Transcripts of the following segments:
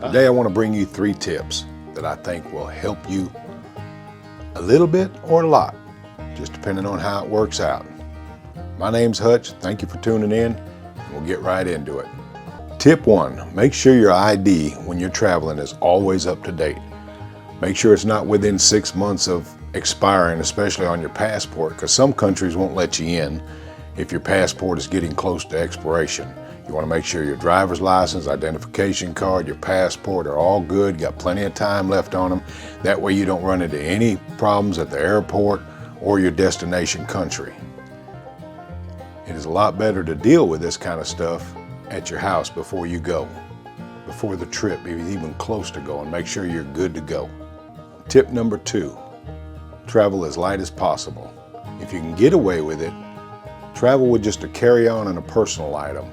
Today I want to bring you 3 tips that I think will help you a little bit or a lot, just depending on how it works out. My name's Hutch. Thank you for tuning in, and we'll get right into it. Tip 1, make sure your ID when you're traveling is always up to date. Make sure it's not within 6 months of expiring, especially on your passport, because some countries won't let you in if your passport is getting close to expiration. You want to make sure your driver's license, identification card, your passport are all good, got plenty of time left on them. That way you don't run into any problems at the airport or your destination country. It is a lot better to deal with this kind of stuff at your house before you go, before the trip, even close to going. Make sure you're good to go. Tip number 2, travel as light as possible. If you can get away with it, travel with just a carry-on and a personal item,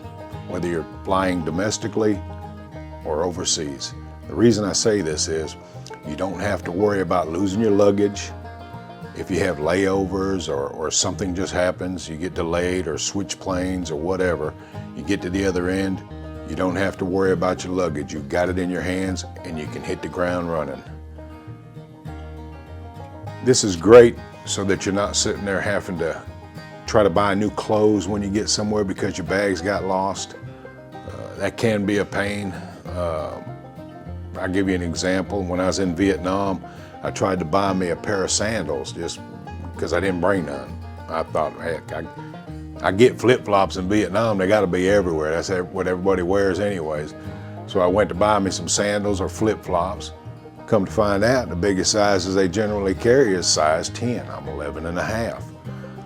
whether you're flying domestically or overseas. The reason I say this is you don't have to worry about losing your luggage. If you have layovers or something just happens, you get delayed or switch planes or whatever, you get to the other end, you don't have to worry about your luggage. You've got it in your hands and you can hit the ground running. This is great so that you're not sitting there having to try to buy new clothes when you get somewhere because your bags got lost. That can be a pain. I'll give you an example. When I was in Vietnam, I tried to buy me a pair of sandals just because I didn't bring none. I thought, heck, I get flip-flops in Vietnam. They got to be everywhere. That's what everybody wears anyways. So I went to buy me some sandals or flip-flops. Come to find out, the biggest sizes they generally carry is size 10. I'm 11 and a half.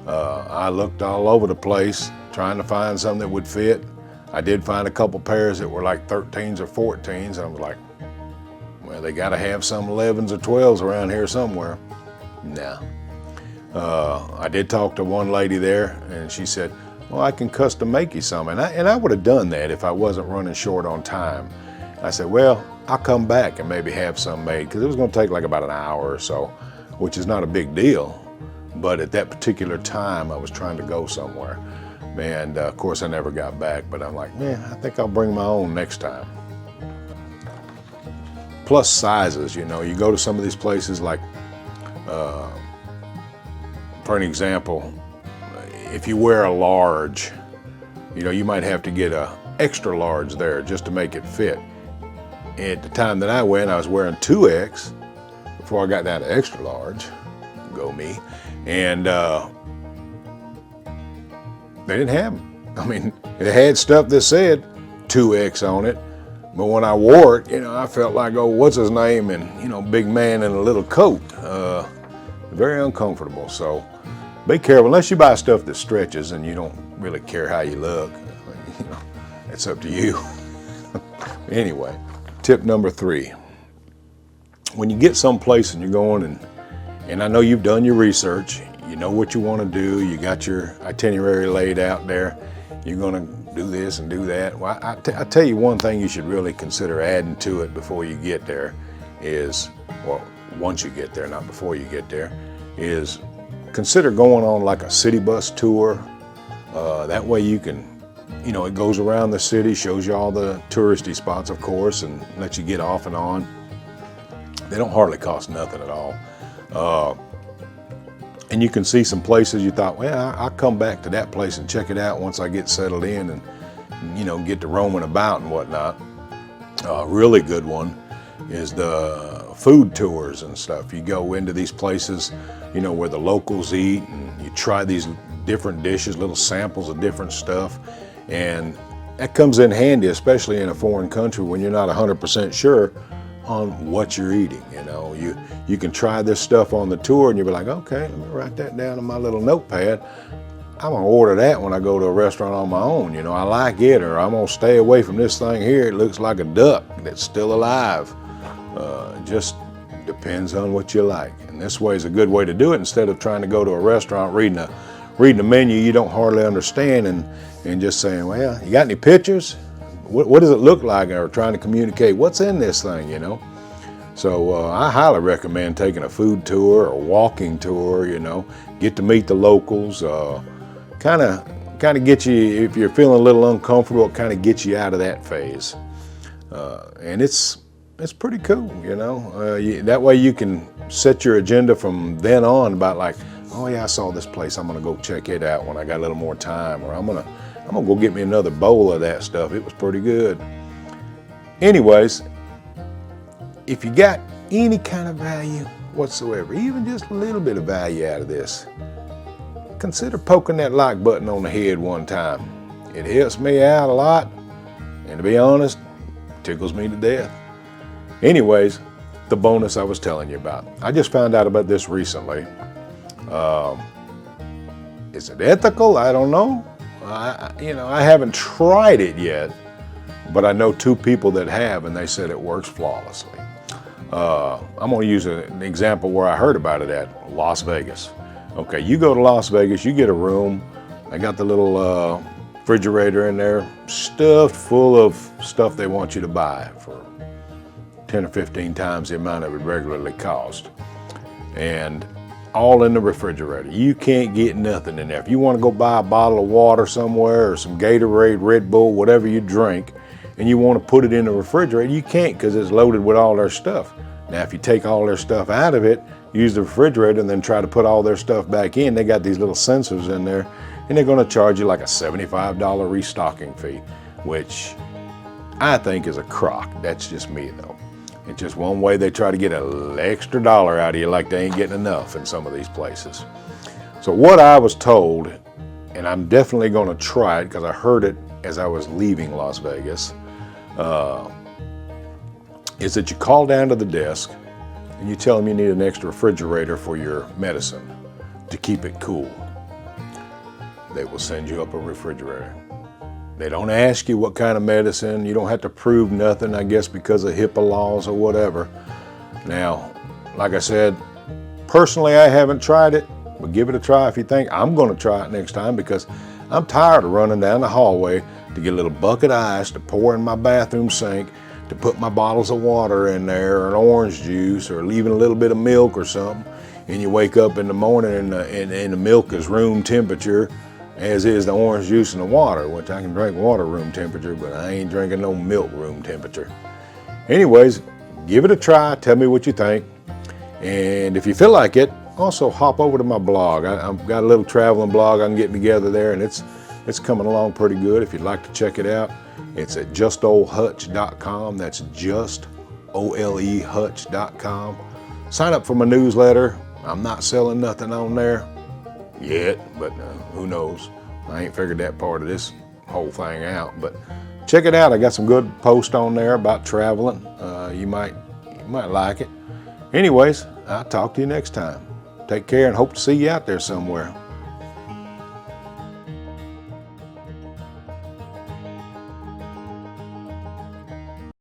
I looked all over the place trying to find something that would fit. I did find a couple pairs that were like 13s or 14s, and I was like, well, they got to have some 11s or 12s around here somewhere. No. I did talk to one lady there, and she said, well, I can custom make you some. And I would have done that if I wasn't running short on time. I said, well, I'll come back and maybe have some made, because it was going to take like about an hour or so, which is not a big deal. But at that particular time, I was trying to go somewhere. And of course, I never got back, but I'm like, man, I think I'll bring my own next time. Plus sizes, you know, you go to some of these places like, for an example, if you wear a large, you know, you might have to get a extra large there just to make it fit. At the time that I went, I was wearing 2X before I got down to extra large. Go me. And they didn't have them. I mean, it had stuff that said 2X on it, but when I wore it, you know, I felt like, oh, what's his name? And, you know, big man in a little coat. Very uncomfortable. So be careful, unless you buy stuff that stretches and you don't really care how you look. You know, it's up to you. Anyway, tip number 3. When you get someplace and you're going and I know you've done your research, you know what you want to do, you got your itinerary laid out there, you're going to do this and do that. Well, I tell you one thing you should really consider adding to it before you get there is, well, once you get there, not before you get there, is consider going on like a city bus tour. That way you can, you know, it goes around the city, shows you all the touristy spots, of course, and lets you get off and on. They don't hardly cost nothing at all. And you can see some places you thought, well, I'll come back to that place and check it out once I get settled in and, you know, get to roaming about and whatnot. A really good one is the food tours and stuff. You go into these places, you know, where the locals eat, and you try these different dishes, little samples of different stuff. And that comes in handy, especially in a foreign country when you're not 100% sure on what you're eating. You know, you can try this stuff on the tour and you'll be like, okay, let me write that down in my little notepad. I'm gonna order that when I go to a restaurant on my own. You know, I like it, or I'm gonna stay away from this thing here. It looks like a duck that's still alive. It just depends on what you like. And this way is a good way to do it, instead of trying to go to a restaurant reading a menu you don't hardly understand and just saying, well, you got any pictures? What does it look like? Or trying to communicate what's in this thing, you know? So I highly recommend taking a food tour or walking tour, you know, get to meet the locals, kind of get you, if you're feeling a little uncomfortable, kind of get you out of that phase. And it's it's pretty cool, you know. That way you can set your agenda from then on about like, oh yeah, I saw this place, I'm gonna go check it out when I got a little more time, or I'm gonna go get me another bowl of that stuff. It was pretty good. Anyways, if you got any kind of value whatsoever, even just a little bit of value out of this, consider poking that like button on the head one time. It helps me out a lot, and to be honest, tickles me to death. Anyways, the bonus I was telling you about. I just found out about this recently. Is it ethical? I don't know. I haven't tried it yet, but I know 2 people that have, and they said it works flawlessly. I'm going to use an example where I heard about it at Las Vegas. Okay, you go to Las Vegas, you get a room. I got the little refrigerator in there, stuffed full of stuff they want you to buy for 10 or 15 times the amount it would regularly cost. And all in the refrigerator. You can't get nothing in there. If you want to go buy a bottle of water somewhere or some Gatorade, Red Bull, whatever you drink, and you want to put it in the refrigerator, you can't because it's loaded with all their stuff. Now, if you take all their stuff out of it, use the refrigerator, and then try to put all their stuff back in, they got these little sensors in there, and they're going to charge you like a $75 restocking fee, which I think is a crock. That's just me, though. It's just one way they try to get an extra dollar out of you, like they ain't getting enough in some of these places. So what I was told, and I'm definitely going to try it because I heard it as I was leaving Las Vegas, is that you call down to the desk and you tell them you need an extra refrigerator for your medicine to keep it cool. They will send you up a refrigerator. They don't ask you what kind of medicine. You don't have to prove nothing, I guess, because of HIPAA laws or whatever. Now, like I said, personally, I haven't tried it, but give it a try if you think. I'm going to try it next time because I'm tired of running down the hallway to get a little bucket of ice to pour in my bathroom sink, to put my bottles of water in there, or an orange juice, or leaving a little bit of milk or something. And you wake up in the morning and the milk is room temperature, as is the orange juice and the water, which I can drink water room temperature, but I ain't drinking no milk room temperature. Anyways, give it a try. Tell me what you think. And if you feel like it, also hop over to my blog. I've got a little traveling blog I can get together there, and it's coming along pretty good. If you'd like to check it out, it's at justoldhutch.com. That's justoldhutch.com. Sign up for my newsletter. I'm not selling nothing on there yet, but who knows? I ain't figured that part of this whole thing out, but check it out. I got some good posts on there about traveling. You might like it. Anyways, I'll talk to you next time. Take care and hope to see you out there somewhere.